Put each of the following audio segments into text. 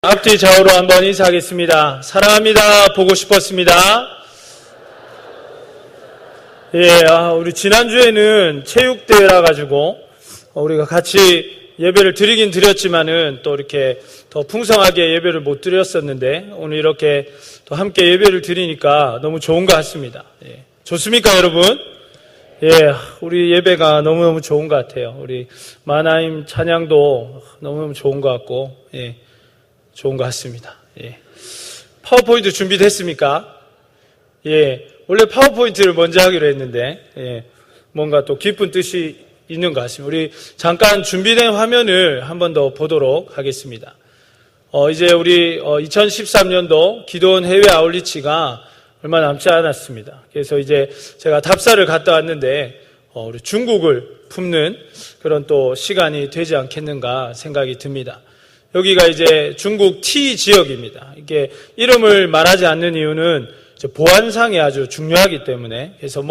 앞뒤 좌우로 한번 인사하겠습니다. 사랑합니다. 보고 싶었습니다. 우리 지난주에는 체육대회라 가지고 우리가 같이 예배를 드리긴 드렸지만은 또 이렇게 더 풍성하게 예배를 못 드렸었는데 오늘 이렇게 또 함께 예배를 드리니까 너무 좋은 것 같습니다. 좋습니까, 여러분? 우리 예배가 너무너무 좋은 것 같아요. 우리 마나임 찬양도 너무너무 좋은 것 같고, 좋은 것 같습니다. 파워포인트 준비됐습니까? 원래 파워포인트를 먼저 하기로 했는데, 뭔가 또 깊은 뜻이 있는 것 같습니다. 우리 잠깐 준비된 화면을 한 번 더 보도록 하겠습니다. 이제 우리 2013년도 기도원 해외 아울리치가 얼마 남지 않았습니다. 그래서 이제 제가 답사를 갔다 왔는데, 우리 중국을 품는 그런 또 시간이 되지 않겠는가 생각이 듭니다. 여기가 이제 중국 T 지역입니다. 이게 이름을 말하지 않는 이유는 보안상이 아주 중요하기 때문에, 그래서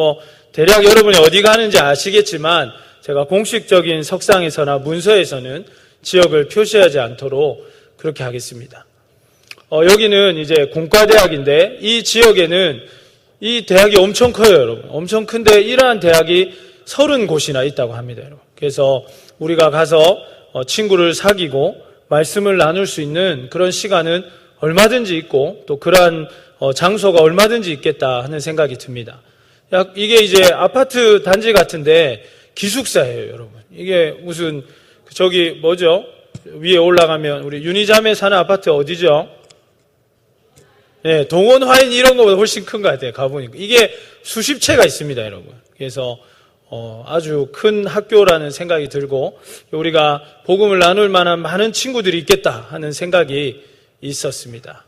대략 여러분이 어디 가는지 아시겠지만 제가 공식적인 석상에서나 문서에서는 지역을 표시하지 않도록 그렇게 하겠습니다. 여기는 이제 공과대학인데 이 지역에는 이 대학이 엄청 커요, 여러분. 엄청 큰데 이러한 대학이 30곳이나 있다고 합니다, 여러분. 그래서 우리가 가서 친구를 사귀고 말씀을 나눌 수 있는 그런 시간은 얼마든지 있고 또 그러한 장소가 얼마든지 있겠다 하는 생각이 듭니다. 이게 이제 아파트 단지 같은데 기숙사예요, 여러분. 이게 무슨 저기 뭐죠? 위에 올라가면 우리 윤희자매 사는 아파트 어디죠? 동원 화인 이런 거보다 훨씬 큰 것 같아요. 가보니까 이게 수십 채가 있습니다, 여러분. 그래서 아주 큰 학교라는 생각이 들고 우리가 복음을 나눌 만한 많은 친구들이 있겠다 하는 생각이 있었습니다.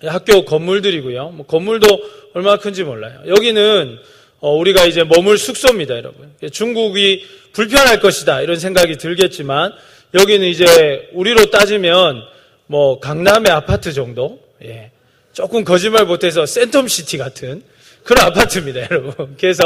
학교 건물들이고요. 건물도 얼마나 큰지 몰라요. 여기는 우리가 이제 머물 숙소입니다, 여러분. 중국이 불편할 것이다 이런 생각이 들겠지만 여기는 이제 우리로 따지면 강남의 아파트 정도, 조금 거짓말 못해서 센텀시티 같은 그런 아파트입니다, 여러분. 그래서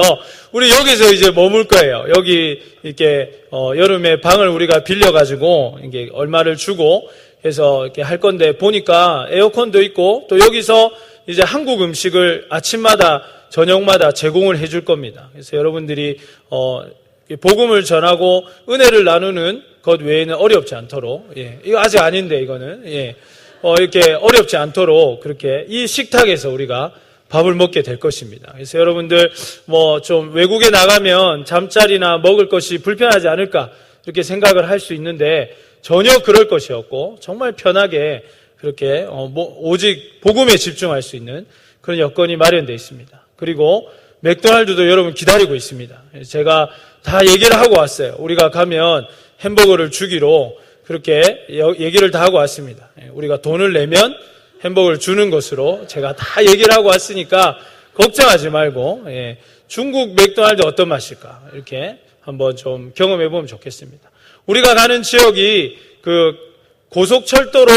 우리 여기서 이제 머물 거예요. 여기 이렇게 여름에 방을 우리가 빌려가지고 이게 얼마를 주고 해서 이렇게 할 건데 보니까 에어컨도 있고 또 여기서 이제 한국 음식을 아침마다 저녁마다 제공을 해줄 겁니다. 그래서 여러분들이 복음을 전하고 은혜를 나누는 것 외에는 어렵지 않도록, 이거 아직 아닌데 이거는 이렇게 어렵지 않도록 그렇게 이 식탁에서 우리가 밥을 먹게 될 것입니다. 그래서 여러분들 좀 외국에 나가면 잠자리나 먹을 것이 불편하지 않을까 이렇게 생각을 할 수 있는데 전혀 그럴 것이 없고 정말 편하게 그렇게 오직 복음에 집중할 수 있는 그런 여건이 마련되어 있습니다. 그리고 맥도날드도 여러분 기다리고 있습니다. 제가 다 얘기를 하고 왔어요. 우리가 가면 햄버거를 주기로 그렇게 얘기를 다 하고 왔습니다. 우리가 돈을 내면 햄버거를 주는 것으로 제가 다 얘기를 하고 왔으니까 걱정하지 말고 중국 맥도날드 어떤 맛일까 이렇게 한번 좀 경험해 보면 좋겠습니다. 우리가 가는 지역이 그 고속철도로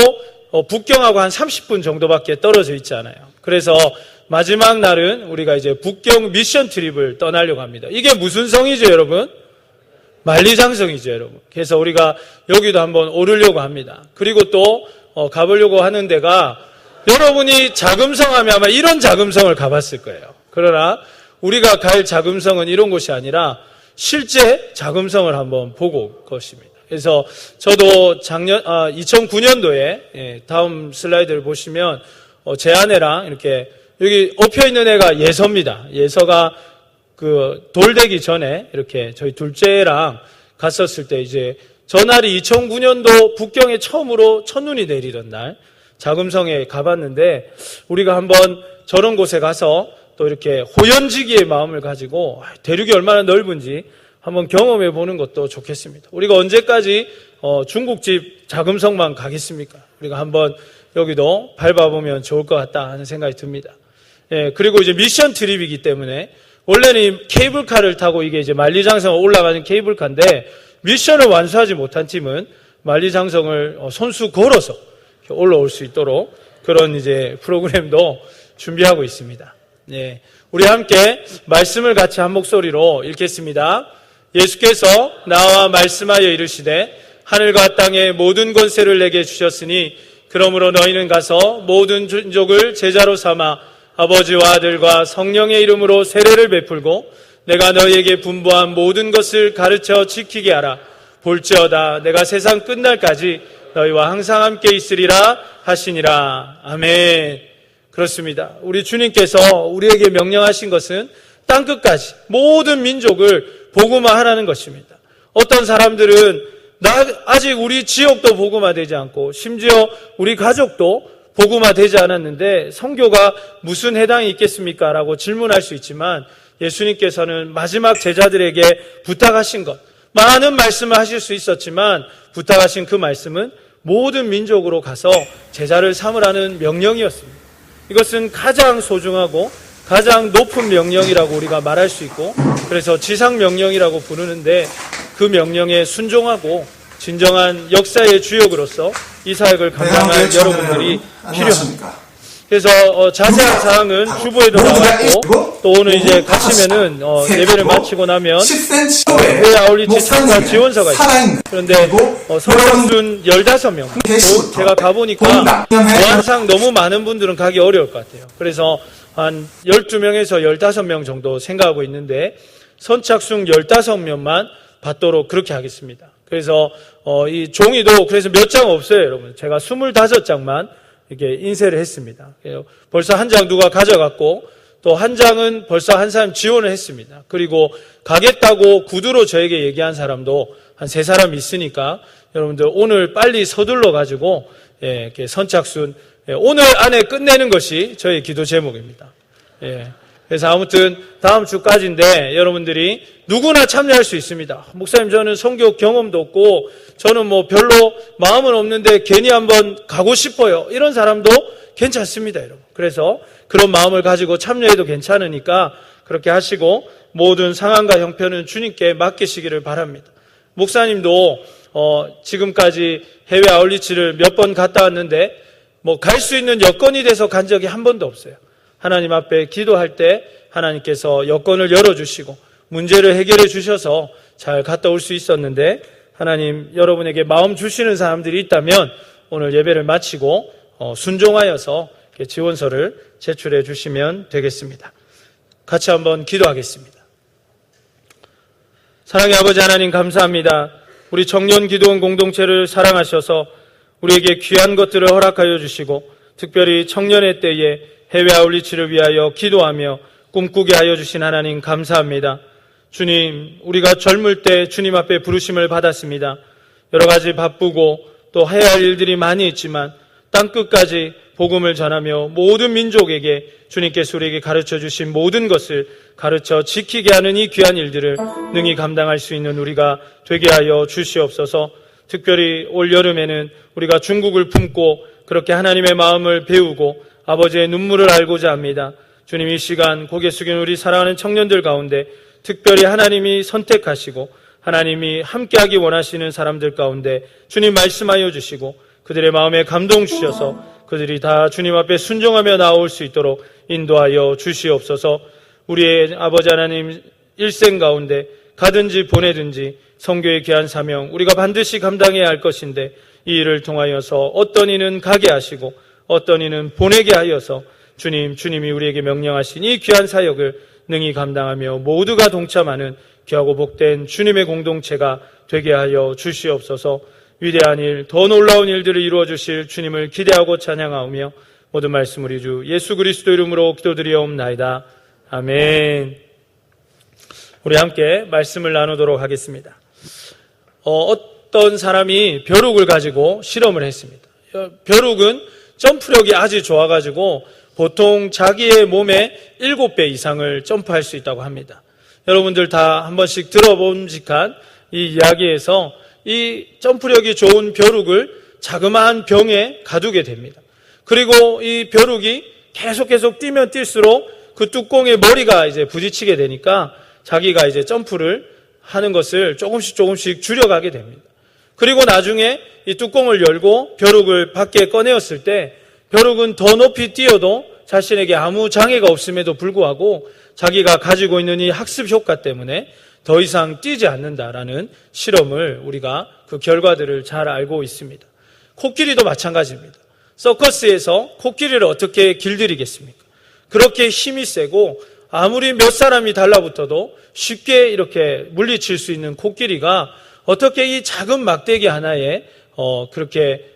북경하고 한 30분 정도밖에 떨어져 있지 않아요. 그래서 마지막 날은 우리가 이제 북경 미션 트립을 떠나려고 합니다. 이게 무슨 성이죠, 여러분? 만리장성이죠, 여러분. 그래서 우리가 여기도 한번 오르려고 합니다. 그리고 또 가보려고 하는 데가 여러분이 자금성 하면 아마 이런 자금성을 가봤을 거예요. 그러나 우리가 갈 자금성은 이런 곳이 아니라 실제 자금성을 한번 보고 올 것입니다. 그래서 저도 2009년도에 다음 슬라이드를 보시면 제 아내랑 이렇게 여기 엎혀있는 애가 예서입니다. 예서가 그 돌되기 전에 이렇게 저희 둘째랑 갔었을 때 이제 전날이 2009년도 북경에 처음으로 첫눈이 내리던 날 자금성에 가봤는데 우리가 한번 저런 곳에 가서 또 이렇게 호연지기의 마음을 가지고 대륙이 얼마나 넓은지 한번 경험해 보는 것도 좋겠습니다. 우리가 언제까지 중국집 자금성만 가겠습니까? 우리가 한번 여기도 밟아보면 좋을 것 같다 하는 생각이 듭니다. 그리고 이제 미션 트립이기 때문에 원래는 케이블카를 타고 이게 이제 만리장성을 올라가는 케이블카인데 미션을 완수하지 못한 팀은 만리장성을 손수 걸어서 올라올 수 있도록 그런 이제 프로그램도 준비하고 있습니다. 우리 함께 말씀을 같이 한 목소리로 읽겠습니다. 예수께서 나와 말씀하여 이르시되 하늘과 땅의 모든 권세를 내게 주셨으니 그러므로 너희는 가서 모든 민족을 제자로 삼아 아버지와 아들과 성령의 이름으로 세례를 베풀고 내가 너희에게 분부한 모든 것을 가르쳐 지키게 하라. 볼지어다 내가 세상 끝날까지 너희와 항상 함께 있으리라 하시니라. 아멘. 그렇습니다. 우리 주님께서 우리에게 명령하신 것은 땅끝까지 모든 민족을 복음화하라는 것입니다. 어떤 사람들은 아직 우리 지역도 복음화되지 않고 심지어 우리 가족도 복음화되지 않았는데 선교가 무슨 해당이 있겠습니까? 라고 질문할 수 있지만 예수님께서는 마지막 제자들에게 부탁하신 것, 많은 말씀을 하실 수 있었지만 부탁하신 그 말씀은 모든 민족으로 가서 제자를 삼으라는 명령이었습니다. 이것은 가장 소중하고 가장 높은 명령이라고 우리가 말할 수 있고 그래서 지상명령이라고 부르는데 그 명령에 순종하고 진정한 역사의 주역으로서 이 사역을 감당할 여러분들이 필요합니다. 그래서 자세한 사항은 주보에도 나왔고 또 오늘 이제 가시면은 예배를 마치고 나면 회의 아울리치 참가 지원서가 있어요. 그런데 선착순 15명 또 제가 가보니까 보안상 너무 많은 분들은 가기 어려울 것 같아요. 그래서 한 12명에서 15명 정도 생각하고 있는데 선착순 15명만 받도록 그렇게 하겠습니다. 그래서 이 종이도 그래서 몇 장 없어요, 여러분. 제가 25장만 이렇게 인쇄를 했습니다. 벌써 한 장 누가 가져갔고 또 한 장은 벌써 한 사람 지원을 했습니다. 그리고 가겠다고 구두로 저에게 얘기한 사람도 한 3사람 있으니까 여러분들 오늘 빨리 서둘러 가지고 이렇게 선착순 오늘 안에 끝내는 것이 저희 기도 제목입니다. 그래서 아무튼 다음 주까지인데 여러분들이 누구나 참여할 수 있습니다. 목사님 저는 선교 경험도 없고 저는 뭐 별로 마음은 없는데 괜히 한번 가고 싶어요. 이런 사람도 괜찮습니다, 여러분. 그래서 그런 마음을 가지고 참여해도 괜찮으니까 그렇게 하시고 모든 상황과 형편은 주님께 맡기시기를 바랍니다. 목사님도 지금까지 해외 아울리치를 몇 번 갔다 왔는데 뭐 갈 수 있는 여건이 돼서 간 적이 한 번도 없어요. 하나님 앞에 기도할 때 하나님께서 여건을 열어주시고 문제를 해결해 주셔서 잘 갔다 올 수 있었는데 하나님 여러분에게 마음 주시는 사람들이 있다면 오늘 예배를 마치고 순종하여서 지원서를 제출해 주시면 되겠습니다. 같이 한번 기도하겠습니다. 사랑의 아버지 하나님 감사합니다. 우리 청년 기도원 공동체를 사랑하셔서 우리에게 귀한 것들을 허락하여 주시고 특별히 청년의 때에 해외 아울리치를 위하여 기도하며 꿈꾸게 하여 주신 하나님 감사합니다. 주님, 우리가 젊을 때 주님 앞에 부르심을 받았습니다. 여러 가지 바쁘고 또 해야 할 일들이 많이 있지만 땅끝까지 복음을 전하며 모든 민족에게 주님께서 우리에게 가르쳐 주신 모든 것을 가르쳐 지키게 하는 이 귀한 일들을 능히 감당할 수 있는 우리가 되게 하여 주시옵소서. 특별히 올 여름에는 우리가 중국을 품고 그렇게 하나님의 마음을 배우고 아버지의 눈물을 알고자 합니다. 주님, 이 시간 고개 숙인 우리 사랑하는 청년들 가운데 특별히 하나님이 선택하시고 하나님이 함께하기 원하시는 사람들 가운데 주님 말씀하여 주시고 그들의 마음에 감동 주셔서 그들이 다 주님 앞에 순종하며 나올 수 있도록 인도하여 주시옵소서. 우리의 아버지 하나님 일생 가운데 가든지 보내든지 선교의 귀한 사명 우리가 반드시 감당해야 할 것인데 이 일을 통하여서 어떤 이는 가게 하시고 어떤 이는 보내게 하여서 주님이 우리에게 명령하신 이 귀한 사역을 능히 감당하며 모두가 동참하는 귀하고 복된 주님의 공동체가 되게 하여 주시옵소서. 위대한 일, 더 놀라운 일들을 이루어 주실 주님을 기대하고 찬양하오며 모든 말씀 우리 주 예수 그리스도 이름으로 기도드리옵나이다. 아멘. 우리 함께 말씀을 나누도록 하겠습니다. 어떤 사람이 벼룩을 가지고 실험을 했습니다. 벼룩은 점프력이 아주 좋아가지고 보통 자기의 몸의 7배 이상을 점프할 수 있다고 합니다. 여러분들 다 한 번씩 들어봄직한 이 이야기에서 이 점프력이 좋은 벼룩을 자그마한 병에 가두게 됩니다. 그리고 이 벼룩이 계속 뛰면 뛸수록 그 뚜껑에 머리가 이제 부딪히게 되니까 자기가 이제 점프를 하는 것을 조금씩 줄여가게 됩니다. 그리고 나중에 이 뚜껑을 열고 벼룩을 밖에 꺼내었을 때 벼룩은 더 높이 뛰어도 자신에게 아무 장애가 없음에도 불구하고 자기가 가지고 있는 이 학습 효과 때문에 더 이상 뛰지 않는다라는 실험을 우리가 그 결과들을 잘 알고 있습니다. 코끼리도 마찬가지입니다. 서커스에서 코끼리를 어떻게 길들이겠습니까? 그렇게 힘이 세고 아무리 몇 사람이 달라붙어도 쉽게 이렇게 물리칠 수 있는 코끼리가 어떻게 이 작은 막대기 하나에 그렇게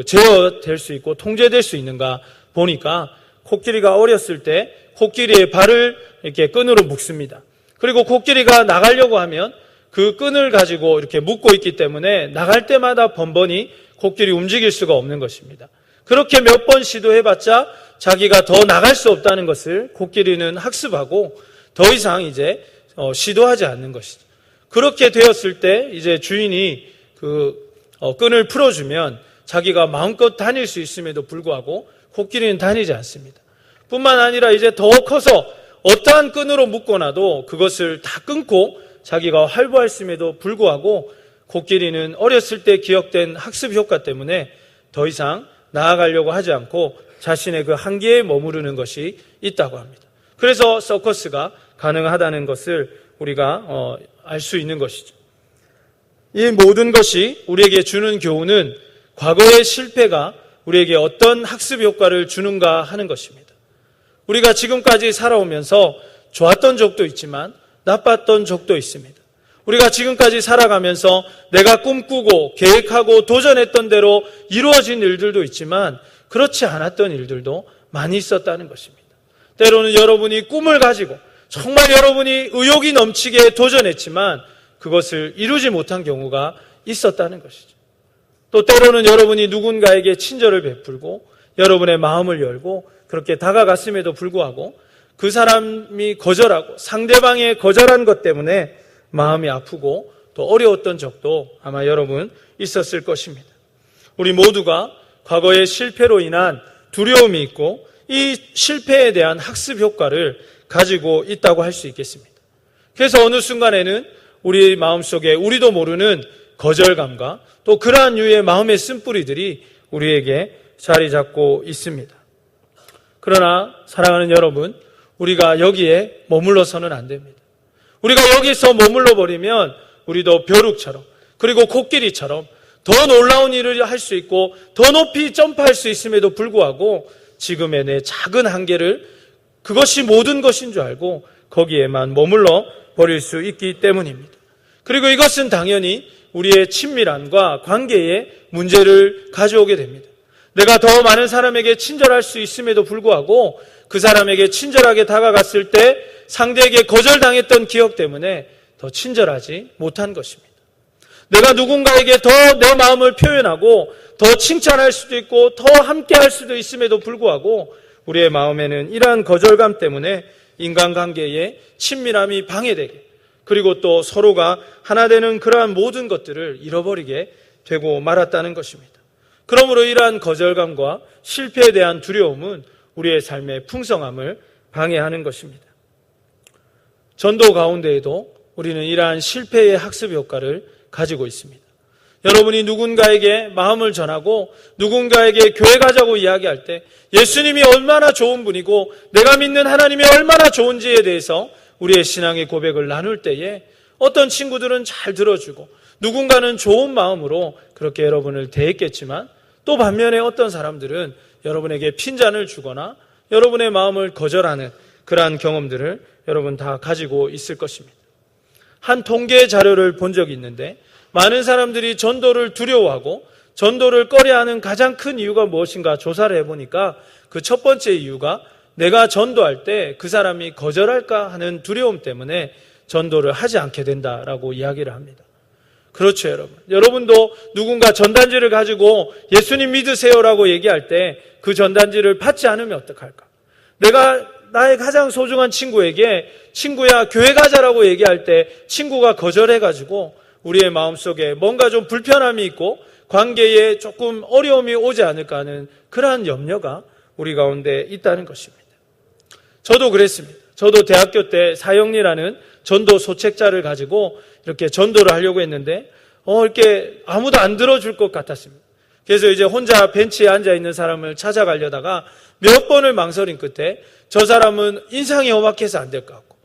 제어될 수 있고 통제될 수 있는가 보니까 코끼리가 어렸을 때 코끼리의 발을 이렇게 끈으로 묶습니다. 그리고 코끼리가 나가려고 하면 그 끈을 가지고 이렇게 묶고 있기 때문에 나갈 때마다 번번이 코끼리 움직일 수가 없는 것입니다. 그렇게 몇 번 시도해봤자 자기가 더 나갈 수 없다는 것을 코끼리는 학습하고 더 이상 이제 시도하지 않는 것이죠. 그렇게 되었을 때 이제 주인이 끈을 풀어주면 자기가 마음껏 다닐 수 있음에도 불구하고 코끼리는 다니지 않습니다. 뿐만 아니라 이제 더 커서 어떠한 끈으로 묶어놔도 그것을 다 끊고 자기가 활보했음에도 불구하고 코끼리는 어렸을 때 기억된 학습 효과 때문에 더 이상 나아가려고 하지 않고 자신의 그 한계에 머무르는 것이 있다고 합니다. 그래서 서커스가 가능하다는 것을 우리가 알 수 있는 것이죠. 이 모든 것이 우리에게 주는 교훈은 과거의 실패가 우리에게 어떤 학습 효과를 주는가 하는 것입니다. 우리가 지금까지 살아오면서 좋았던 적도 있지만 나빴던 적도 있습니다. 우리가 지금까지 살아가면서 내가 꿈꾸고 계획하고 도전했던 대로 이루어진 일들도 있지만 그렇지 않았던 일들도 많이 있었다는 것입니다. 때로는 여러분이 꿈을 가지고 정말 여러분이 의욕이 넘치게 도전했지만 그것을 이루지 못한 경우가 있었다는 것이죠. 또 때로는 여러분이 누군가에게 친절을 베풀고 여러분의 마음을 열고 그렇게 다가갔음에도 불구하고 그 사람이 거절하고 상대방의 거절한 것 때문에 마음이 아프고 또 어려웠던 적도 아마 여러분 있었을 것입니다. 우리 모두가 과거의 실패로 인한 두려움이 있고 이 실패에 대한 학습 효과를 가지고 있다고 할 수 있겠습니다. 그래서 어느 순간에는 우리 마음속에 우리도 모르는 거절감과 또 그러한 유의 마음의 쓴뿌리들이 우리에게 자리 잡고 있습니다. 그러나 사랑하는 여러분, 우리가 여기에 머물러서는 안 됩니다. 우리가 여기서 머물러 버리면 우리도 벼룩처럼 그리고 코끼리처럼 더 놀라운 일을 할 수 있고 더 높이 점프할 수 있음에도 불구하고 지금의 내 작은 한계를 그것이 모든 것인 줄 알고 거기에만 머물러 버릴 수 있기 때문입니다. 그리고 이것은 당연히 우리의 친밀함과 관계에 문제를 가져오게 됩니다. 내가 더 많은 사람에게 친절할 수 있음에도 불구하고 그 사람에게 친절하게 다가갔을 때 상대에게 거절당했던 기억 때문에 더 친절하지 못한 것입니다. 내가 누군가에게 더 내 마음을 표현하고 더 칭찬할 수도 있고 더 함께할 수도 있음에도 불구하고 우리의 마음에는 이러한 거절감 때문에 인간관계의 친밀함이 방해되게 그리고 또 서로가 하나 되는 그러한 모든 것들을 잃어버리게 되고 말았다는 것입니다. 그러므로 이러한 거절감과 실패에 대한 두려움은 우리의 삶의 풍성함을 방해하는 것입니다. 전도 가운데에도 우리는 이러한 실패의 학습 효과를 가지고 있습니다. 여러분이 누군가에게 마음을 전하고 누군가에게 교회 가자고 이야기할 때 예수님이 얼마나 좋은 분이고 내가 믿는 하나님이 얼마나 좋은지에 대해서 우리의 신앙의 고백을 나눌 때에 어떤 친구들은 잘 들어주고 누군가는 좋은 마음으로 그렇게 여러분을 대했겠지만 또 반면에 어떤 사람들은 여러분에게 핀잔을 주거나 여러분의 마음을 거절하는 그러한 경험들을 여러분 다 가지고 있을 것입니다. 한 통계 자료를 본 적이 있는데 많은 사람들이 전도를 두려워하고 전도를 꺼려하는 가장 큰 이유가 무엇인가 조사를 해보니까 그 첫 번째 이유가 내가 전도할 때 그 사람이 거절할까 하는 두려움 때문에 전도를 하지 않게 된다라고 이야기를 합니다. 그렇죠, 여러분. 여러분도 누군가 전단지를 가지고 예수님 믿으세요라고 얘기할 때 그 전단지를 받지 않으면 어떡할까? 내가 나의 가장 소중한 친구에게 친구야 교회 가자라고 얘기할 때 친구가 거절해가지고 우리의 마음속에 뭔가 좀 불편함이 있고 관계에 조금 어려움이 오지 않을까 하는 그러한 염려가 우리 가운데 있다는 것입니다. 저도 그랬습니다. 저도 대학교 때 사형리라는 전도 소책자를 가지고 이렇게 전도를 하려고 했는데 이렇게 아무도 안 들어줄 것 같았습니다. 그래서 이제 혼자 벤치에 앉아있는 사람을 찾아가려다가 몇 번을 망설인 끝에 저 사람은 인상이 험악해서 안 될 것 같고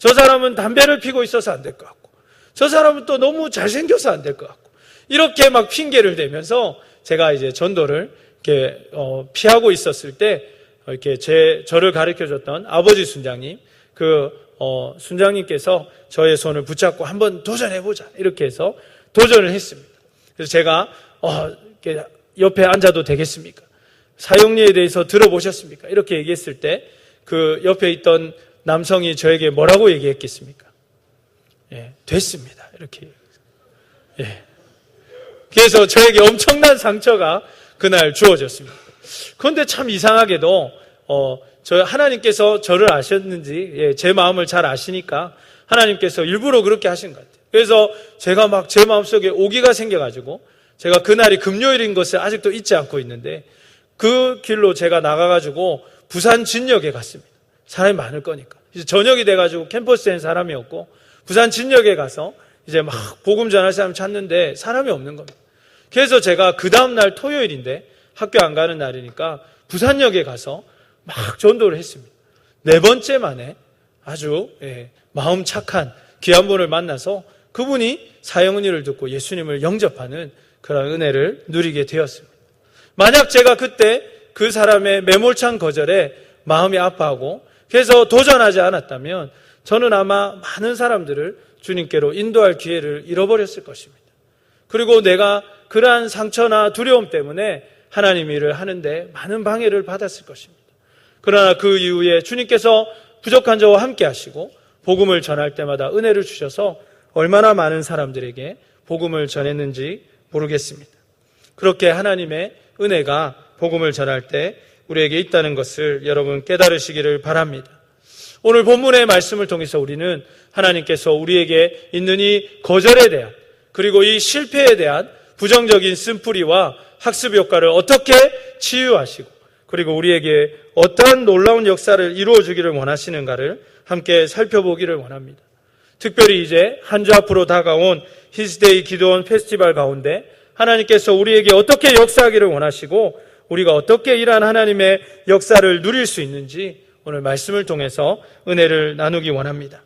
저 사람은 담배를 피고 있어서 안 될 것 같고, 저 사람은 또 너무 잘생겨서 안 될 것 같고, 이렇게 막 핑계를 대면서 제가 이제 전도를 이렇게 피하고 있었을 때 이렇게 저를 가르쳐 줬던 아버지 순장님, 순장님께서 저의 손을 붙잡고 한번 도전해보자 이렇게 해서 도전을 했습니다. 그래서 제가 이렇게 옆에 앉아도 되겠습니까? 사형리에 대해서 들어보셨습니까? 이렇게 얘기했을 때 그 옆에 있던 남성이 저에게 뭐라고 얘기했겠습니까? 예, 됐습니다. 이렇게. 예. 그래서 저에게 엄청난 상처가 그날 주어졌습니다. 그런데 참 이상하게도 하나님께서 저를 아셨는지, 제 마음을 잘 아시니까 하나님께서 일부러 그렇게 하신 것 같아요. 그래서 제가 막 제 마음속에 오기가 생겨가지고 제가 그날이 금요일인 것을 아직도 잊지 않고 있는데 그 길로 제가 나가가지고 부산 진역에 갔습니다. 사람이 많을 거니까. 이제 저녁이 돼가지고 캠퍼스엔 사람이 없고 부산 진역에 가서 이제 막 복음 전할 사람 찾는데 사람이 없는 겁니다. 그래서 제가 그 다음날 토요일인데 학교 안 가는 날이니까 부산역에 가서 막 전도를 했습니다. 4번째 만에 아주 마음 착한 귀한 분을 만나서 그분이 사형은혜를 듣고 예수님을 영접하는 그런 은혜를 누리게 되었습니다. 만약 제가 그때 그 사람의 매몰찬 거절에 마음이 아파하고 그래서 도전하지 않았다면 저는 아마 많은 사람들을 주님께로 인도할 기회를 잃어버렸을 것입니다. 그리고 내가 그러한 상처나 두려움 때문에 하나님 일을 하는데 많은 방해를 받았을 것입니다. 그러나 그 이후에 주님께서 부족한 저와 함께 하시고 복음을 전할 때마다 은혜를 주셔서 얼마나 많은 사람들에게 복음을 전했는지 모르겠습니다. 그렇게 하나님의 은혜가 복음을 전할 때 우리에게 있다는 것을 여러분 깨달으시기를 바랍니다. 오늘 본문의 말씀을 통해서 우리는 하나님께서 우리에게 있는 이 거절에 대한 그리고 이 실패에 대한 부정적인 쓴뿌리와 학습 효과를 어떻게 치유하시고 그리고 우리에게 어떠한 놀라운 역사를 이루어 주기를 원하시는가를 함께 살펴보기를 원합니다. 특별히 이제 한 주 앞으로 다가온 히스데이 기도원 페스티벌 가운데 하나님께서 우리에게 어떻게 역사하기를 원하시고 우리가 어떻게 이러한 하나님의 역사를 누릴 수 있는지 오늘 말씀을 통해서 은혜를 나누기 원합니다.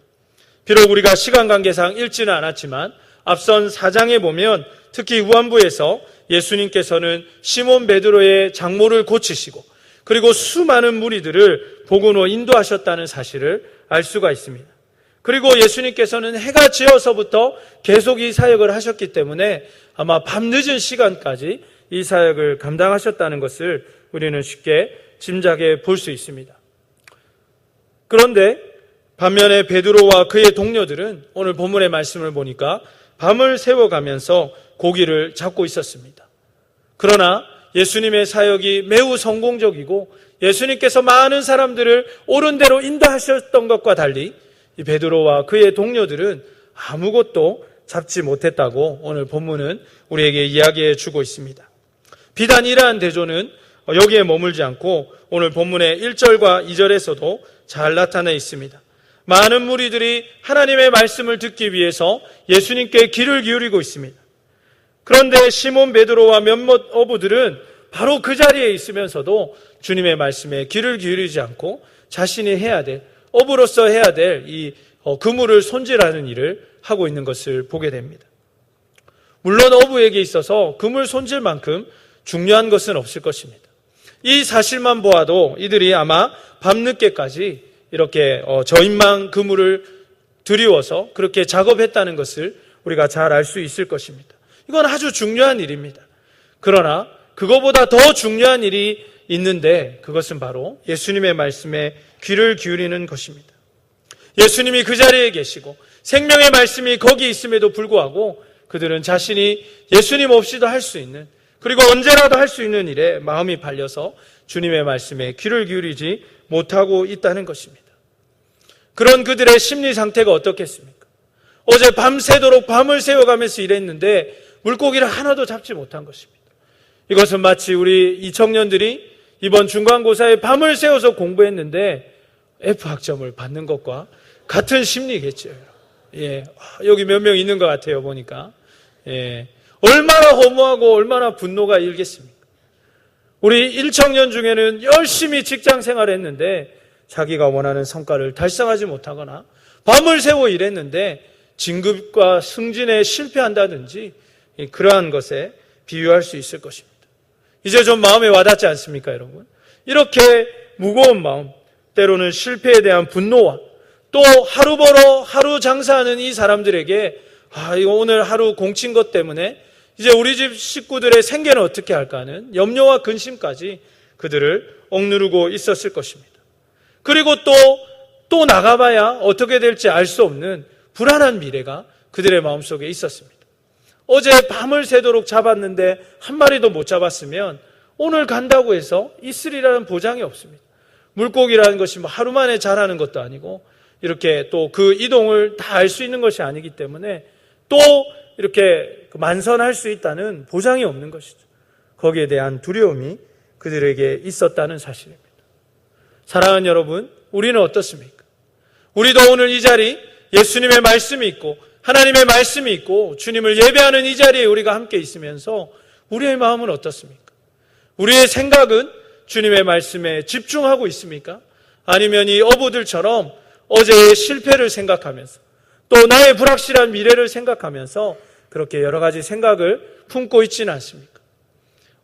비록 우리가 시간 관계상 읽지는 않았지만 앞선 4장에 보면 특히 후반부에서 예수님께서는 시몬 베드로의 장모를 고치시고 그리고 수많은 무리들을 복음으로 인도하셨다는 사실을 알 수가 있습니다. 그리고 예수님께서는 해가 지어서부터 계속 이 사역을 하셨기 때문에 아마 밤늦은 시간까지 이 사역을 감당하셨다는 것을 우리는 쉽게 짐작해 볼 수 있습니다. 그런데 반면에 베드로와 그의 동료들은 오늘 본문의 말씀을 보니까 밤을 새워가면서 고기를 잡고 있었습니다. 그러나 예수님의 사역이 매우 성공적이고 예수님께서 많은 사람들을 옳은 대로 인도하셨던 것과 달리 이 베드로와 그의 동료들은 아무것도 잡지 못했다고 오늘 본문은 우리에게 이야기해 주고 있습니다. 비단 이러한 대조는 여기에 머물지 않고 오늘 본문의 1절과 2절에서도 잘 나타나 있습니다. 많은 무리들이 하나님의 말씀을 듣기 위해서 예수님께 귀를 기울이고 있습니다. 그런데 시몬 베드로와 몇몇 어부들은 바로 그 자리에 있으면서도 주님의 말씀에 귀를 기울이지 않고 자신이 해야 될, 어부로서 해야 될 이 그물을 손질하는 일을 하고 있는 것을 보게 됩니다. 물론 어부에게 있어서 그물 손질만큼 중요한 것은 없을 것입니다. 이 사실만 보아도 이들이 아마 밤늦게까지 이렇게 저인망 그물을 들이워서 그렇게 작업했다는 것을 우리가 잘 알 수 있을 것입니다. 이건 아주 중요한 일입니다. 그러나 그거보다 더 중요한 일이 있는데 그것은 바로 예수님의 말씀에 귀를 기울이는 것입니다. 예수님이 그 자리에 계시고 생명의 말씀이 거기 있음에도 불구하고 그들은 자신이 예수님 없이도 할 수 있는 그리고 언제라도 할 수 있는 일에 마음이 팔려서 주님의 말씀에 귀를 기울이지 못하고 있다는 것입니다. 그런 그들의 심리 상태가 어떻겠습니까? 어제 밤새도록 밤을 새워가면서 일했는데 물고기를 하나도 잡지 못한 것입니다. 이것은 마치 우리 이 청년들이 이번 중간고사에 밤을 새워서 공부했는데 F학점을 받는 것과 같은 심리겠죠. 예, 여기 몇 명 있는 것 같아요, 보니까. 예, 얼마나 허무하고 얼마나 분노가 일겠습니까? 우리 1청년 중에는 열심히 직장 생활을 했는데 자기가 원하는 성과를 달성하지 못하거나 밤을 새워 일했는데 진급과 승진에 실패한다든지 그러한 것에 비유할 수 있을 것입니다. 이제 좀 마음에 와닿지 않습니까, 여러분? 이렇게 무거운 마음, 때로는 실패에 대한 분노와 또 하루 벌어 하루 장사하는 이 사람들에게 이거 오늘 하루 공친 것 때문에 이제 우리 집 식구들의 생계는 어떻게 할까 하는 염려와 근심까지 그들을 억누르고 있었을 것입니다. 그리고 또 나가봐야 어떻게 될지 알 수 없는 불안한 미래가 그들의 마음속에 있었습니다. 어제 밤을 새도록 잡았는데 한 마리도 못 잡았으면 오늘 간다고 해서 있으리라는 보장이 없습니다. 물고기라는 것이 하루 만에 자라는 것도 아니고 이렇게 또 그 이동을 다 알 수 있는 것이 아니기 때문에 또 이렇게 만선할 수 있다는 보장이 없는 것이죠. 거기에 대한 두려움이 그들에게 있었다는 사실입니다. 사랑하는 여러분, 우리는 어떻습니까? 우리도 오늘 이 자리 예수님의 말씀이 있고 하나님의 말씀이 있고 주님을 예배하는 이 자리에 우리가 함께 있으면서 우리의 마음은 어떻습니까? 우리의 생각은 주님의 말씀에 집중하고 있습니까? 아니면 이 어부들처럼 어제의 실패를 생각하면서 또 나의 불확실한 미래를 생각하면서 그렇게 여러 가지 생각을 품고 있지는 않습니까?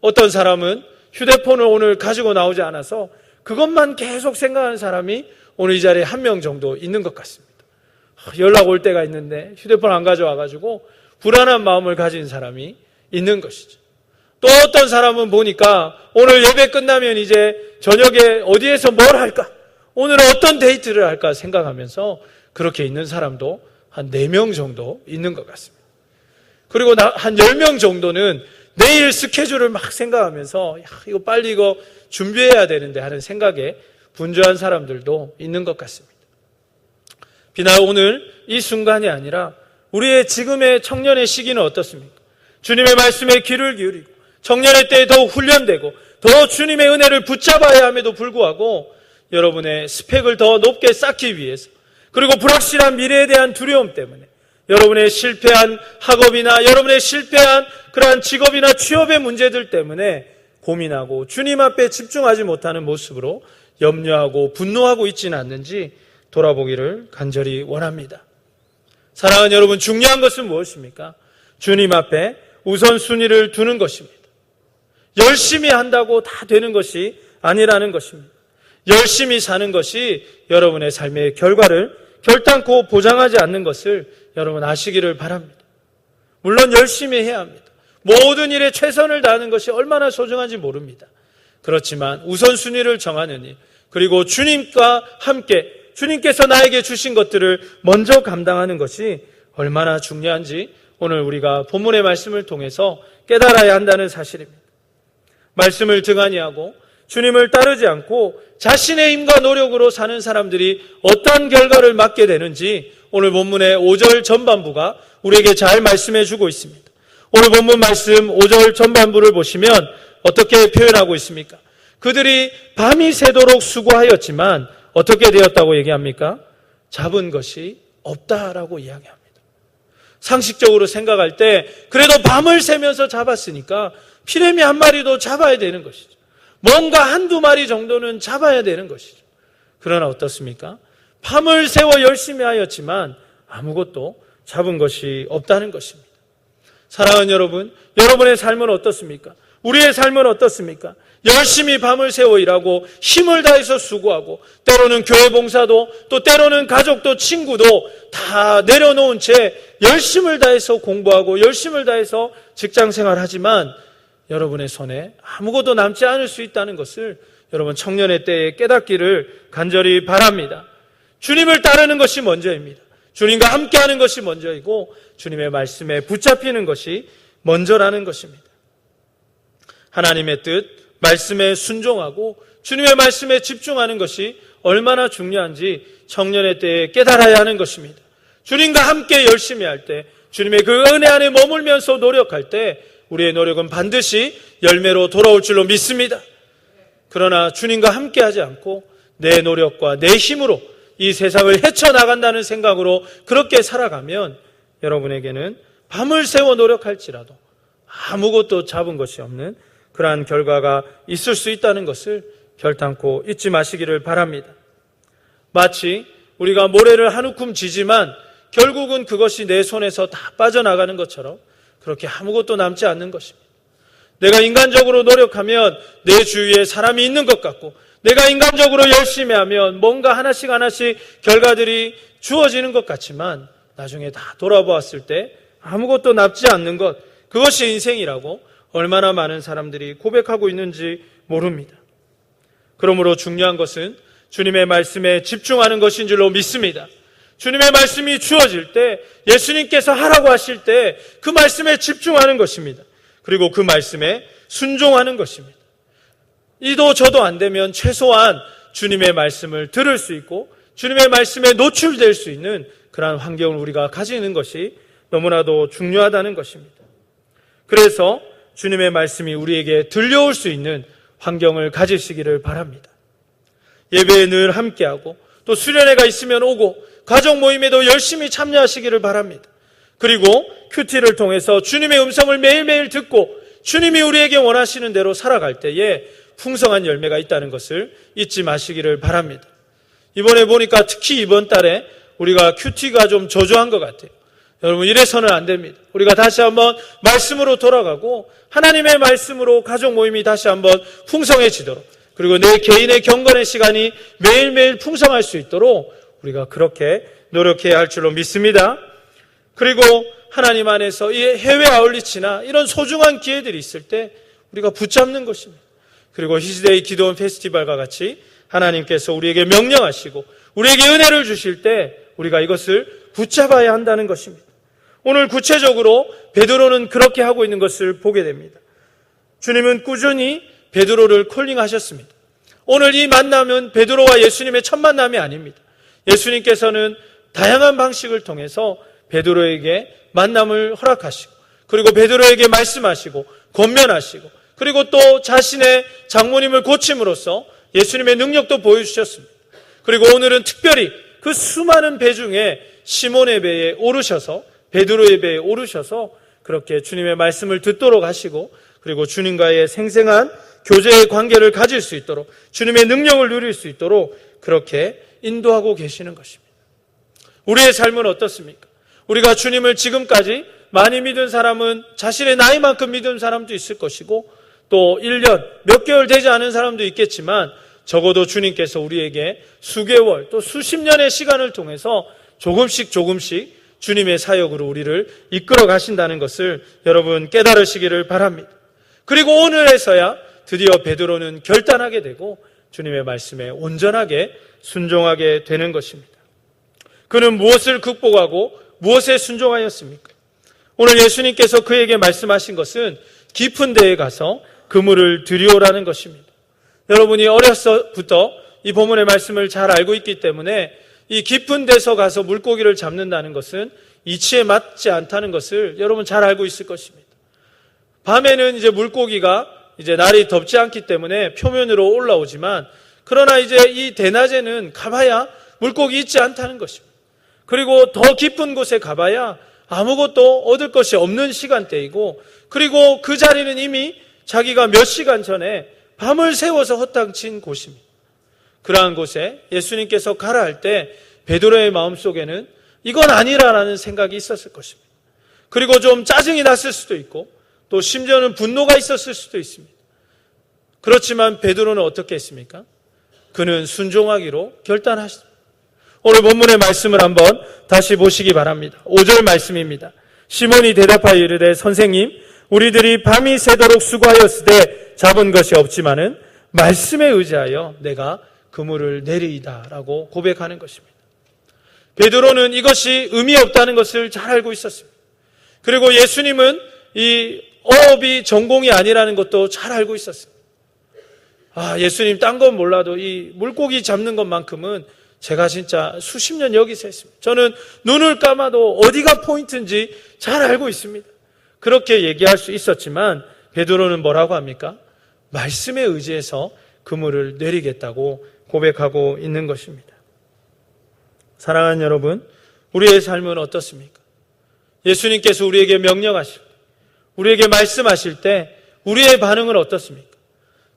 어떤 사람은 휴대폰을 오늘 가지고 나오지 않아서 그것만 계속 생각하는 사람이 오늘 이 자리에 한 명 정도 있는 것 같습니다. 연락 올 때가 있는데 휴대폰 안 가져와가지고 불안한 마음을 가진 사람이 있는 것이죠. 또 어떤 사람은 보니까 오늘 예배 끝나면 이제 저녁에 어디에서 뭘 할까? 오늘 어떤 데이트를 할까 생각하면서 그렇게 있는 사람도 한 4명 정도 있는 것 같습니다. 그리고 한 10명 정도는 내일 스케줄을 막 생각하면서 이거 빨리 이거 준비해야 되는데 하는 생각에 분주한 사람들도 있는 것 같습니다. 비나 오늘 이 순간이 아니라 우리의 지금의 청년의 시기는 어떻습니까? 주님의 말씀에 귀를 기울이고 청년의 때에 더욱 훈련되고 더 주님의 은혜를 붙잡아야 함에도 불구하고 여러분의 스펙을 더 높게 쌓기 위해서 그리고 불확실한 미래에 대한 두려움 때문에 여러분의 실패한 학업이나 여러분의 실패한 그러한 직업이나 취업의 문제들 때문에 고민하고 주님 앞에 집중하지 못하는 모습으로 염려하고 분노하고 있지는 않는지 돌아보기를 간절히 원합니다. 사랑하는 여러분, 중요한 것은 무엇입니까? 주님 앞에 우선순위를 두는 것입니다. 열심히 한다고 다 되는 것이 아니라는 것입니다. 열심히 사는 것이 여러분의 삶의 결과를 결단코 보장하지 않는 것을 여러분 아시기를 바랍니다. 물론 열심히 해야 합니다. 모든 일에 최선을 다하는 것이 얼마나 소중한지 모릅니다. 그렇지만 우선순위를 정하는 일, 그리고 주님과 함께 주님께서 나에게 주신 것들을 먼저 감당하는 것이 얼마나 중요한지 오늘 우리가 본문의 말씀을 통해서 깨달아야 한다는 사실입니다. 말씀을 등한히 하고 주님을 따르지 않고 자신의 힘과 노력으로 사는 사람들이 어떠한 결과를 맞게 되는지 오늘 본문의 5절 전반부가 우리에게 잘 말씀해 주고 있습니다. 오늘 본문 말씀 5절 전반부를 보시면 어떻게 표현하고 있습니까? 그들이 밤이 새도록 수고하였지만 어떻게 되었다고 얘기합니까? 잡은 것이 없다라고 이야기합니다. 상식적으로 생각할 때 그래도 밤을 새면서 잡았으니까 피레미 한 마리도 잡아야 되는 것이죠. 뭔가 한두 마리 정도는 잡아야 되는 것이죠. 그러나 어떻습니까? 밤을 새워 열심히 하였지만 아무것도 잡은 것이 없다는 것입니다. 사랑하는 여러분, 여러분의 삶은 어떻습니까? 우리의 삶은 어떻습니까? 열심히 밤을 새워 일하고 힘을 다해서 수고하고 때로는 교회 봉사도 또 때로는 가족도 친구도 다 내려놓은 채 열심을 다해서 공부하고 열심을 다해서 직장생활 하지만 여러분의 손에 아무것도 남지 않을 수 있다는 것을 여러분 청년의 때에 깨닫기를 간절히 바랍니다. 주님을 따르는 것이 먼저입니다. 주님과 함께하는 것이 먼저이고 주님의 말씀에 붙잡히는 것이 먼저라는 것입니다. 하나님의 뜻, 말씀에 순종하고 주님의 말씀에 집중하는 것이 얼마나 중요한지 청년의 때에 깨달아야 하는 것입니다. 주님과 함께 열심히 할 때, 주님의 그 은혜 안에 머물면서 노력할 때 우리의 노력은 반드시 열매로 돌아올 줄로 믿습니다. 그러나 주님과 함께 하지 않고 내 노력과 내 힘으로 이 세상을 헤쳐나간다는 생각으로 그렇게 살아가면 여러분에게는 밤을 새워 노력할지라도 아무것도 잡은 것이 없는 그러한 결과가 있을 수 있다는 것을 결단코 잊지 마시기를 바랍니다. 마치 우리가 모래를 한 움큼 쥐지만 결국은 그것이 내 손에서 다 빠져나가는 것처럼 그렇게 아무것도 남지 않는 것입니다. 내가 인간적으로 노력하면 내 주위에 사람이 있는 것 같고, 내가 인간적으로 열심히 하면 뭔가 하나씩 결과들이 주어지는 것 같지만 나중에 다 돌아보았을 때 아무것도 남지 않는 것, 그것이 인생이라고 얼마나 많은 사람들이 고백하고 있는지 모릅니다. 그러므로 중요한 것은 주님의 말씀에 집중하는 것인 줄로 믿습니다. 주님의 말씀이 주어질 때, 예수님께서 하라고 하실 때 그 말씀에 집중하는 것입니다. 그리고 그 말씀에 순종하는 것입니다. 이도 저도 안 되면 최소한 주님의 말씀을 들을 수 있고 주님의 말씀에 노출될 수 있는 그러한 환경을 우리가 가지는 것이 너무나도 중요하다는 것입니다. 그래서 주님의 말씀이 우리에게 들려올 수 있는 환경을 가지시기를 바랍니다. 예배에 늘 함께하고 또 수련회가 있으면 오고 가족 모임에도 열심히 참여하시기를 바랍니다. 그리고 큐티를 통해서 주님의 음성을 매일매일 듣고 주님이 우리에게 원하시는 대로 살아갈 때에 풍성한 열매가 있다는 것을 잊지 마시기를 바랍니다. 이번에 보니까 특히 이번 달에 우리가 큐티가 좀 저조한 것 같아요. 여러분, 이래서는 안 됩니다. 우리가 다시 한번 말씀으로 돌아가고 하나님의 말씀으로 가족 모임이 다시 한번 풍성해지도록, 그리고 내 개인의 경건의 시간이 매일매일 풍성할 수 있도록 우리가 그렇게 노력해야 할 줄로 믿습니다. 그리고 하나님 안에서 이 해외 아울리치나 이런 소중한 기회들이 있을 때 우리가 붙잡는 것입니다. 그리고 히스데이 기도원 페스티벌과 같이 하나님께서 우리에게 명령하시고 우리에게 은혜를 주실 때 우리가 이것을 붙잡아야 한다는 것입니다. 오늘 구체적으로 베드로는 그렇게 하고 있는 것을 보게 됩니다. 주님은 꾸준히 베드로를 콜링하셨습니다. 오늘 이 만남은 베드로와 예수님의 첫 만남이 아닙니다. 예수님께서는 다양한 방식을 통해서 베드로에게 만남을 허락하시고, 그리고 베드로에게 말씀하시고 권면하시고, 그리고 또 자신의 장모님을 고침으로써 예수님의 능력도 보여주셨습니다. 그리고 오늘은 특별히 그 수많은 배 중에 시몬의 배에 오르셔서, 베드로의 배에 오르셔서 그렇게 주님의 말씀을 듣도록 하시고, 그리고 주님과의 생생한 교제의 관계를 가질 수 있도록, 주님의 능력을 누릴 수 있도록 그렇게 인도하고 계시는 것입니다. 우리의 삶은 어떻습니까? 우리가 주님을 지금까지 많이 믿은 사람은 자신의 나이만큼 믿은 사람도 있을 것이고, 또 1년, 몇 개월 되지 않은 사람도 있겠지만, 적어도 주님께서 우리에게 수개월, 또 수십 년의 시간을 통해서 조금씩 주님의 사역으로 우리를 이끌어 가신다는 것을 여러분 깨달으시기를 바랍니다. 그리고 오늘에서야 드디어 베드로는 결단하게 되고 주님의 말씀에 온전하게 순종하게 되는 것입니다. 그는 무엇을 극복하고 무엇에 순종하였습니까? 오늘 예수님께서 그에게 말씀하신 것은 깊은 데에 가서 그물을 들이오라는 것입니다. 여러분이 어려서부터 이 본문의 말씀을 잘 알고 있기 때문에 이 깊은 데서 가서 물고기를 잡는다는 것은 이치에 맞지 않다는 것을 여러분 잘 알고 있을 것입니다. 밤에는 이제 물고기가 이제 날이 덥지 않기 때문에 표면으로 올라오지만, 그러나 이제 이 대낮에는 가봐야 물고기 있지 않다는 것입니다. 그리고 더 깊은 곳에 가봐야 아무것도 얻을 것이 없는 시간대이고, 그리고 그 자리는 이미 자기가 몇 시간 전에 밤을 새워서 허탕친 곳입니다. 그러한 곳에 예수님께서 가라 할 때 베드로의 마음속에는 이건 아니라라는 생각이 있었을 것입니다. 그리고 좀 짜증이 났을 수도 있고, 또 심지어는 분노가 있었을 수도 있습니다. 그렇지만 베드로는 어떻게 했습니까? 그는 순종하기로 결단하셨습니다. 오늘 본문의 말씀을 한번 다시 보시기 바랍니다. 5절 말씀입니다. 시몬이 대답하여 이르되 선생님, 우리들이 밤이 새도록 수고하였으되 잡은 것이 없지만은 말씀에 의지하여 내가 그물을 내리이다 라고 고백하는 것입니다. 베드로는 이것이 의미 없다는 것을 잘 알고 있었습니다. 그리고 예수님은 이 어업이 전공이 아니라는 것도 잘 알고 있었습니다. 예수님 딴 건 몰라도 이 물고기 잡는 것만큼은 제가 진짜 수십 년 여기서 했습니다. 저는 눈을 감아도 어디가 포인트인지 잘 알고 있습니다. 그렇게 얘기할 수 있었지만 베드로는 뭐라고 합니까? 말씀에 의지해서 그물을 내리겠다고 고백하고 있는 것입니다. 사랑하는 여러분, 우리의 삶은 어떻습니까? 예수님께서 우리에게 명령하실 때, 우리에게 말씀하실 때 우리의 반응은 어떻습니까?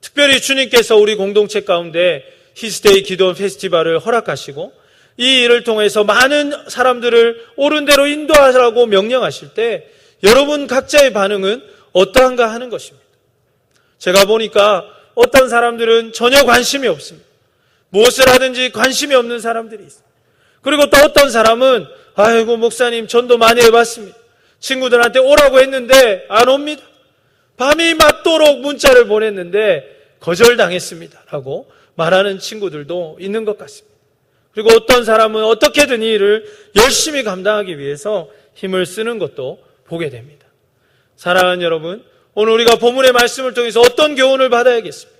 특별히 주님께서 우리 공동체 가운데 히스데이 기도원 페스티벌을 허락하시고 이 일을 통해서 많은 사람들을 옳은 대로 인도하라고 명령하실 때 여러분 각자의 반응은 어떠한가 하는 것입니다. 제가 보니까 어떤 사람들은 전혀 관심이 없습니다. 무엇을 하든지 관심이 없는 사람들이 있습니다. 그리고 또 어떤 사람은 아이고 목사님 전도 많이 해봤습니다. 친구들한테 오라고 했는데 안 옵니다. 밤이 맞도록 문자를 보냈는데 거절당했습니다 라고 말하는 친구들도 있는 것 같습니다. 그리고 어떤 사람은 어떻게든 이 일을 열심히 감당하기 위해서 힘을 쓰는 것도 보게 됩니다. 사랑하는 여러분, 오늘 우리가 본문의 말씀을 통해서 어떤 교훈을 받아야겠습니까?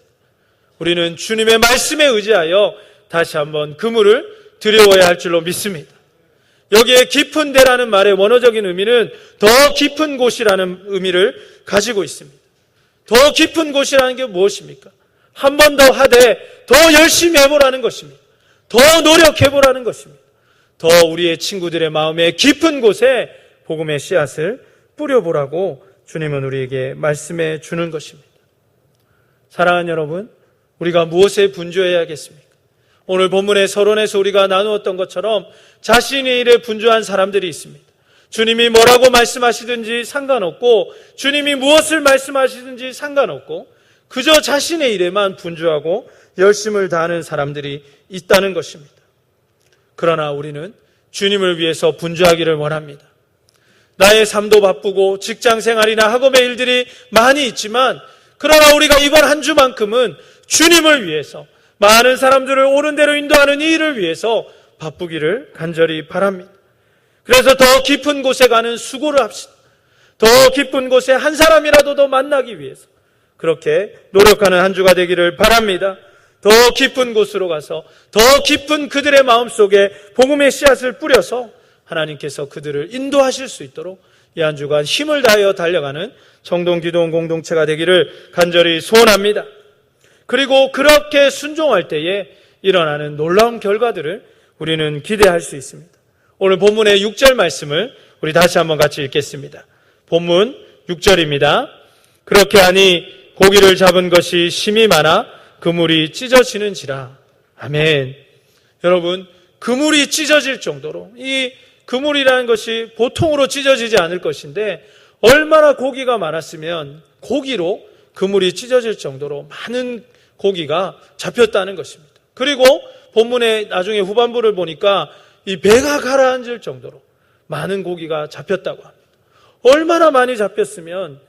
우리는 주님의 말씀에 의지하여 다시 한번 그물을 들여와야 할 줄로 믿습니다. 여기에 깊은 데라는 말의 원어적인 의미는 더 깊은 곳이라는 의미를 가지고 있습니다. 더 깊은 곳이라는 게 무엇입니까? 한 번 더 하되 더 열심히 해보라는 것입니다. 더 노력해보라는 것입니다. 더 우리의 친구들의 마음에 깊은 곳에 복음의 씨앗을 뿌려보라고 주님은 우리에게 말씀해 주는 것입니다. 사랑하는 여러분, 우리가 무엇에 분주해야겠습니까? 오늘 본문의 서론에서 우리가 나누었던 것처럼 자신의 일에 분주한 사람들이 있습니다. 주님이 뭐라고 말씀하시든지 상관없고 주님이 무엇을 말씀하시든지 상관없고 그저 자신의 일에만 분주하고 열심을 다하는 사람들이 있다는 것입니다. 그러나 우리는 주님을 위해서 분주하기를 원합니다. 나의 삶도 바쁘고 직장 생활이나 학업의 일들이 많이 있지만 그러나 우리가 이번 한 주만큼은 주님을 위해서 많은 사람들을 옳은 대로 인도하는 이 일을 위해서 바쁘기를 간절히 바랍니다. 그래서 더 깊은 곳에 가는 수고를 합시다. 더 깊은 곳에 한 사람이라도 더 만나기 위해서 그렇게 노력하는 한 주가 되기를 바랍니다. 더 깊은 곳으로 가서 더 깊은 그들의 마음속에 복음의 씨앗을 뿌려서 하나님께서 그들을 인도하실 수 있도록 이 한 주간 힘을 다하여 달려가는 청동기도원 공동체가 되기를 간절히 소원합니다. 그리고 그렇게 순종할 때에 일어나는 놀라운 결과들을 우리는 기대할 수 있습니다. 오늘 본문의 6절 말씀을 우리 다시 한번 같이 읽겠습니다. 본문 6절입니다. 그렇게 하니 고기를 잡은 것이 심이 많아 그물이 찢어지는지라. 아멘. 여러분, 그물이 찢어질 정도로 이 그물이라는 것이 보통으로 찢어지지 않을 것인데 얼마나 고기가 많았으면 고기로 그물이 찢어질 정도로 많은 고기가 잡혔다는 것입니다. 그리고 본문의 나중에 후반부를 보니까 이 배가 가라앉을 정도로 많은 고기가 잡혔다고 합니다. 얼마나 많이 잡혔으면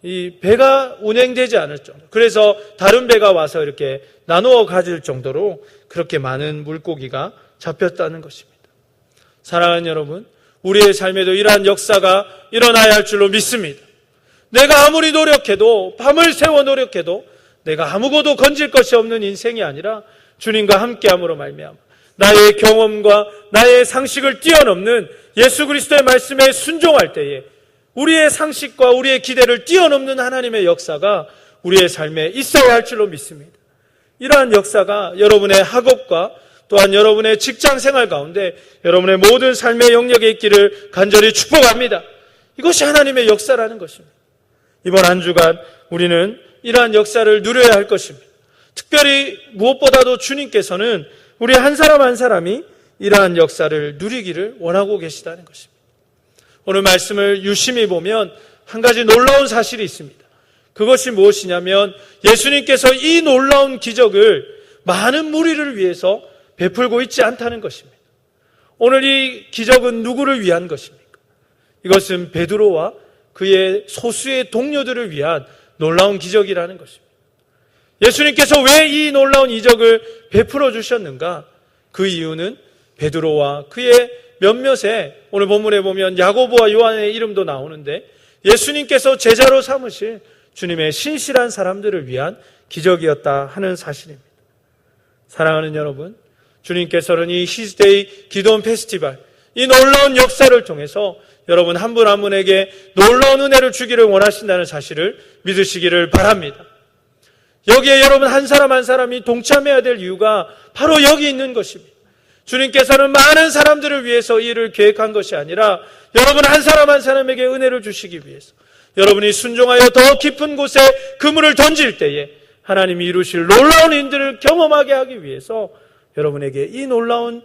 이 배가 운행되지 않을 정도. 그래서 다른 배가 와서 이렇게 나누어 가질 정도로 그렇게 많은 물고기가 잡혔다는 것입니다. 사랑하는 여러분, 우리의 삶에도 이러한 역사가 일어나야 할 줄로 믿습니다. 내가 아무리 노력해도 밤을 새워 노력해도 내가 아무것도 건질 것이 없는 인생이 아니라 주님과 함께함으로 말미암아 나의 경험과 나의 상식을 뛰어넘는 예수 그리스도의 말씀에 순종할 때에 우리의 상식과 우리의 기대를 뛰어넘는 하나님의 역사가 우리의 삶에 있어야 할 줄로 믿습니다. 이러한 역사가 여러분의 학업과 또한 여러분의 직장 생활 가운데 여러분의 모든 삶의 영역에 있기를 간절히 축복합니다. 이것이 하나님의 역사라는 것입니다. 이번 한 주간 우리는 이러한 역사를 누려야 할 것입니다. 특별히 무엇보다도 주님께서는 우리 한 사람 한 사람이 이러한 역사를 누리기를 원하고 계시다는 것입니다. 오늘 말씀을 유심히 보면 한 가지 놀라운 사실이 있습니다. 그것이 무엇이냐면 예수님께서 이 놀라운 기적을 많은 무리를 위해서 베풀고 있지 않다는 것입니다. 오늘 이 기적은 누구를 위한 것입니까? 이것은 베드로와 그의 소수의 동료들을 위한 놀라운 기적이라는 것입니다. 예수님께서 왜 이 놀라운 이적을 베풀어 주셨는가? 그 이유는 베드로와 그의 몇몇의 오늘 본문에 보면 야고보와 요한의 이름도 나오는데 예수님께서 제자로 삼으실 주님의 신실한 사람들을 위한 기적이었다 하는 사실입니다. 사랑하는 여러분, 주님께서는 이 히즈데이 기도원 페스티벌, 이 놀라운 역사를 통해서 여러분 한 분 한 분에게 놀라운 은혜를 주기를 원하신다는 사실을 믿으시기를 바랍니다. 여기에 여러분 한 사람 한 사람이 동참해야 될 이유가 바로 여기 있는 것입니다. 주님께서는 많은 사람들을 위해서 이 일을 계획한 것이 아니라 여러분 한 사람 한 사람에게 은혜를 주시기 위해서 여러분이 순종하여 더 깊은 곳에 그물을 던질 때에 하나님이 이루실 놀라운 인들을 경험하게 하기 위해서 여러분에게 이 놀라운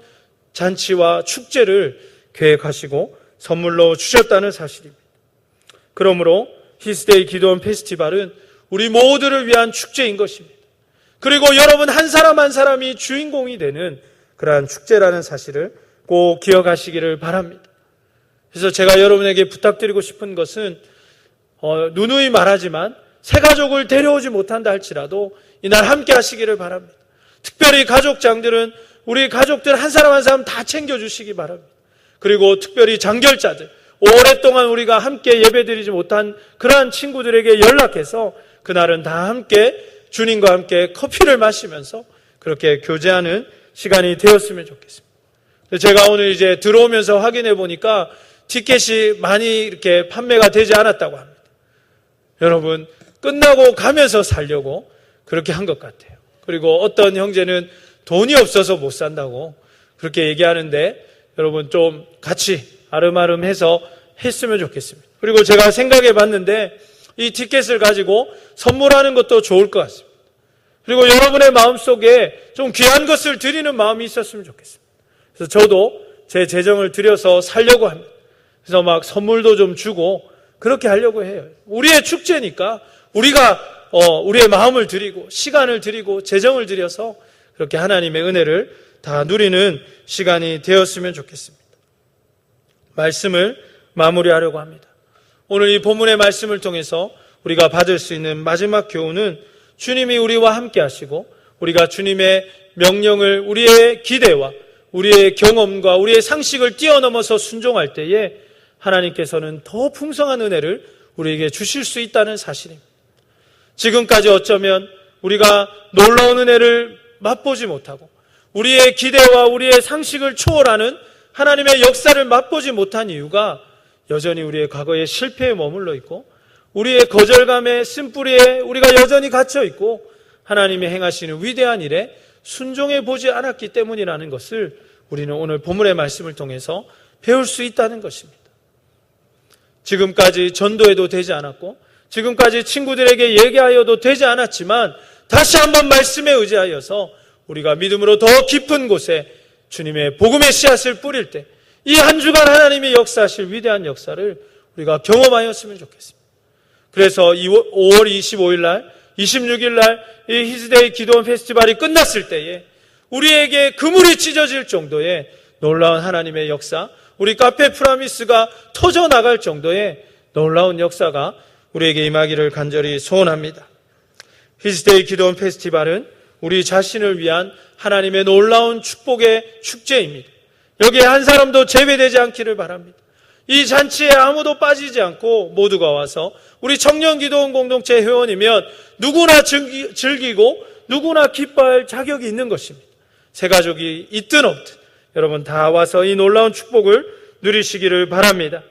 잔치와 축제를 계획하시고 선물로 주셨다는 사실입니다. 그러므로 히스데이 기도원 페스티벌은 우리 모두를 위한 축제인 것입니다. 그리고 여러분 한 사람 한 사람이 주인공이 되는 그러한 축제라는 사실을 꼭 기억하시기를 바랍니다. 그래서 제가 여러분에게 부탁드리고 싶은 것은 누누이 말하지만 새 가족을 데려오지 못한다 할지라도 이날 함께 하시기를 바랍니다. 특별히 가족장들은 우리 가족들 한 사람 한 사람 다 챙겨주시기 바랍니다. 그리고 특별히 장결자들, 오랫동안 우리가 함께 예배드리지 못한 그러한 친구들에게 연락해서 그날은 다 함께 주님과 함께 커피를 마시면서 그렇게 교제하는 시간이 되었으면 좋겠습니다. 제가 오늘 이제 들어오면서 확인해 보니까 티켓이 많이 이렇게 판매가 되지 않았다고 합니다. 여러분, 끝나고 가면서 살려고 그렇게 한 것 같아요. 그리고 어떤 형제는 돈이 없어서 못 산다고 그렇게 얘기하는데 여러분 좀 같이 아름아름해서 했으면 좋겠습니다. 그리고 제가 생각해 봤는데 이 티켓을 가지고 선물하는 것도 좋을 것 같습니다. 그리고 여러분의 마음속에 좀 귀한 것을 드리는 마음이 있었으면 좋겠습니다. 그래서 저도 제 재정을 들여서 살려고 합니다. 그래서 막 선물도 좀 주고 그렇게 하려고 해요. 우리의 축제니까 우리가 우리의 마음을 드리고 시간을 드리고 재정을 들여서 그렇게 하나님의 은혜를 다 누리는 시간이 되었으면 좋겠습니다. 말씀을 마무리하려고 합니다. 오늘 이 본문의 말씀을 통해서 우리가 받을 수 있는 마지막 교훈은 주님이 우리와 함께 하시고 우리가 주님의 명령을 우리의 기대와 우리의 경험과 우리의 상식을 뛰어넘어서 순종할 때에 하나님께서는 더 풍성한 은혜를 우리에게 주실 수 있다는 사실입니다. 지금까지 어쩌면 우리가 놀라운 은혜를 맛보지 못하고 우리의 기대와 우리의 상식을 초월하는 하나님의 역사를 맛보지 못한 이유가 여전히 우리의 과거의 실패에 머물러 있고 우리의 거절감의 쓴뿌리에 우리가 여전히 갇혀 있고 하나님이 행하시는 위대한 일에 순종해 보지 않았기 때문이라는 것을 우리는 오늘 본문의 말씀을 통해서 배울 수 있다는 것입니다. 지금까지 전도해도 되지 않았고 지금까지 친구들에게 얘기하여도 되지 않았지만 다시 한번 말씀에 의지하여서 우리가 믿음으로 더 깊은 곳에 주님의 복음의 씨앗을 뿌릴 때 이 한 주간 하나님이 역사하실 위대한 역사를 우리가 경험하였으면 좋겠습니다. 그래서 5월 25일 날 26일 날 이 히스데이 기도원 페스티벌이 끝났을 때에 우리에게 그물이 찢어질 정도의 놀라운 하나님의 역사, 우리 카페 프라미스가 터져나갈 정도의 놀라운 역사가 우리에게 임하기를 간절히 소원합니다. 히스데이 기도원 페스티벌은 우리 자신을 위한 하나님의 놀라운 축복의 축제입니다. 여기에 한 사람도 제외되지 않기를 바랍니다. 이 잔치에 아무도 빠지지 않고 모두가 와서 우리 청년기도원 공동체 회원이면 누구나 즐기고 누구나 기뻐할 자격이 있는 것입니다. 새 가족이 있든 없든 여러분 다 와서 이 놀라운 축복을 누리시기를 바랍니다.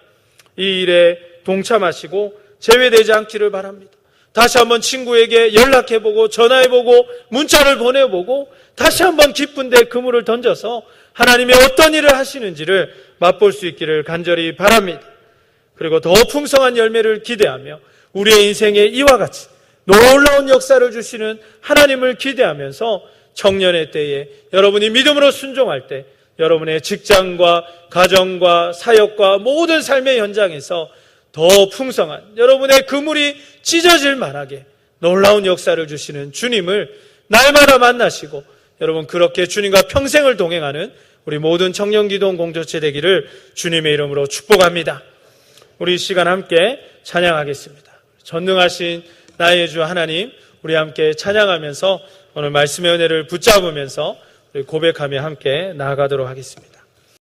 이 일에 동참하시고 제외되지 않기를 바랍니다. 다시 한번 친구에게 연락해보고 전화해보고 문자를 보내보고 다시 한번 기쁜데 그물을 던져서 하나님이 어떤 일을 하시는지를 맛볼 수 있기를 간절히 바랍니다. 그리고 더 풍성한 열매를 기대하며 우리의 인생에 이와 같이 놀라운 역사를 주시는 하나님을 기대하면서 청년의 때에 여러분이 믿음으로 순종할 때 여러분의 직장과 가정과 사역과 모든 삶의 현장에서 더 풍성한 여러분의 그물이 찢어질 만하게 놀라운 역사를 주시는 주님을 날마다 만나시고 여러분 그렇게 주님과 평생을 동행하는 우리 모든 청년기도원 공동체 되기를 주님의 이름으로 축복합니다. 우리 이 시간 함께 찬양하겠습니다. 전능하신 나의 주 하나님, 우리 함께 찬양하면서 오늘 말씀의 은혜를 붙잡으면서 우리 고백하며 함께 나아가도록 하겠습니다.